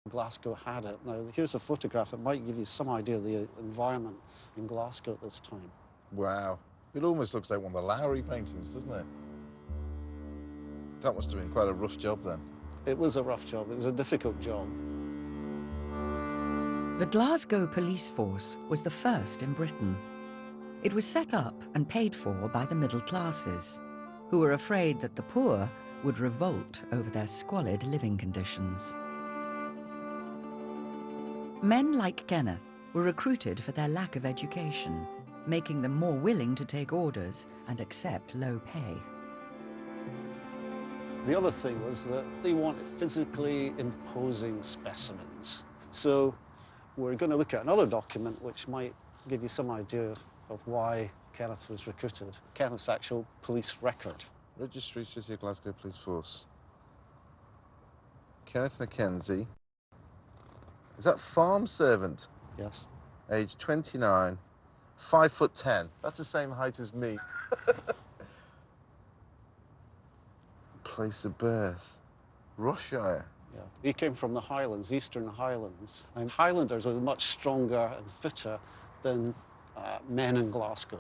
Glasgow had it. Now, here's a photograph. It might give you some idea of the environment in Glasgow at this time. Wow. It almost looks like one of the Lowry paintings, doesn't it? That must have been quite a rough job then. It was a rough job. It was a difficult job. The Glasgow police force was the first in Britain. It was set up and paid for by the middle classes, who were afraid that the poor would revolt over their squalid living conditions. Men like Kenneth were recruited for their lack of education, making them more willing to take orders and accept low pay. The other thing was that they wanted physically imposing specimens. So we're going to look at another document which might give you some idea of why Kenneth was recruited. Kenneth's actual police record. Registry City of Glasgow Police Force. Kenneth Mackenzie. Is that farm servant? Yes. Age 29, 5'10". That's the same height as me. Place of birth, Rossshire. Yeah. He came from the Highlands, Eastern Highlands. And Highlanders were much stronger and fitter than men in Glasgow.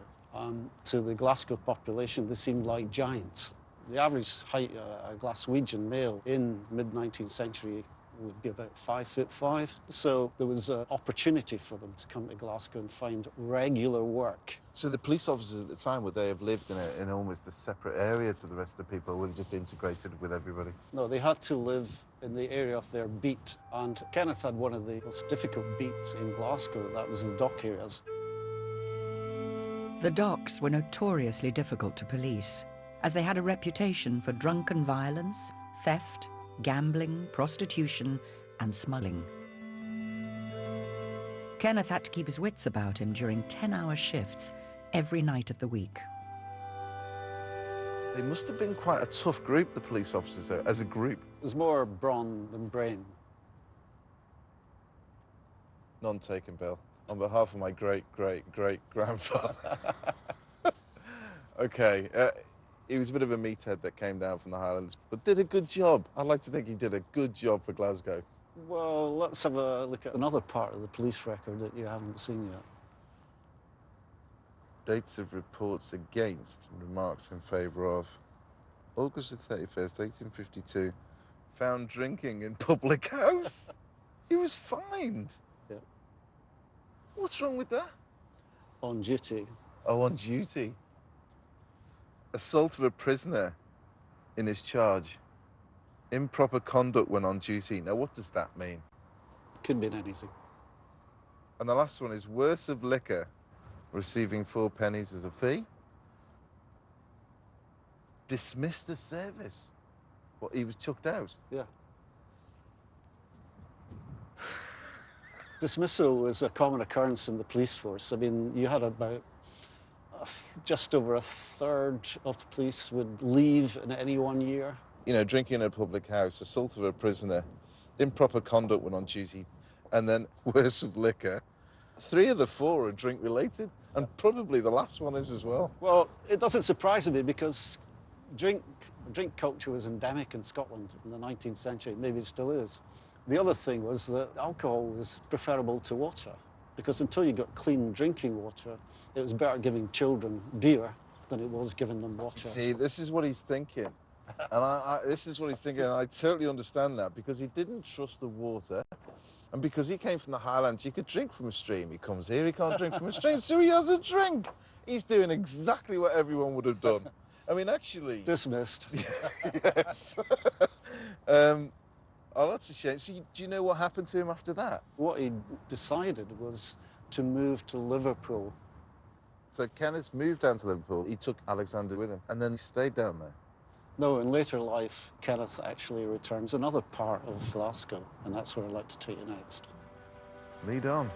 To the Glasgow population, they seemed like giants. The average height a Glaswegian male in mid-19th century would be about 5'5". So there was an opportunity for them to come to Glasgow and find regular work. So the police officers at the time, would they have lived in almost a separate area to the rest of the people, or were they just integrated with everybody? No, they had to live in the area of their beat. And Kenneth had one of the most difficult beats in Glasgow. That was the dock areas. The docks were notoriously difficult to police, as they had a reputation for drunken violence, theft, gambling, prostitution, and smuggling. Kenneth had to keep his wits about him during 10-hour shifts every night of the week. They must have been quite a tough group, the police officers, as a group. It was more brawn than brain. None taken, Bill. On behalf of my great-great-great-grandfather. OK. He was a bit of a meathead that came down from the Highlands, but did a good job. I'd like to think he did a good job for Glasgow. Well, let's have a look at another part of the police record that you haven't seen yet. Dates of reports against, remarks in favour of. August the 31st, 1852. Found drinking in public house. He was fined. Yeah. What's wrong with that? On duty. Oh, on duty. Assault of a prisoner in his charge. Improper conduct when on duty. Now, what does that mean? Could mean anything. And the last one is worse of liquor, receiving 4 pennies as a fee. Dismissed the service. What, he was chucked out? Yeah. Dismissal was a common occurrence in the police force. I mean, you had about just over a third of the police would leave in any one year. You know, drinking in a public house, assault of a prisoner, improper conduct when on duty, and then worse of liquor. 3 of the 4 are drink-related, and probably the last one is as well. Well, it doesn't surprise me because drink culture was endemic in Scotland in the 19th century. Maybe it still is. The other thing was that alcohol was preferable to water, because until you got clean drinking water, it was better giving children beer than it was giving them water. See, this is what he's thinking. And this is what he's thinking, and I totally understand that, because he didn't trust the water, and because he came from the Highlands, you could drink from a stream. He comes here, he can't drink from a stream, so he has a drink. He's doing exactly what everyone would have done. I mean, actually... Dismissed. Yes. Oh, that's a shame. So do you know what happened to him after that? What he decided was to move to Liverpool. So Kenneth moved down to Liverpool. He took Alexander with him, and then he stayed down there. No, in later life, Kenneth actually returns another part of Glasgow, and that's where I'd like to take you next. Lead on.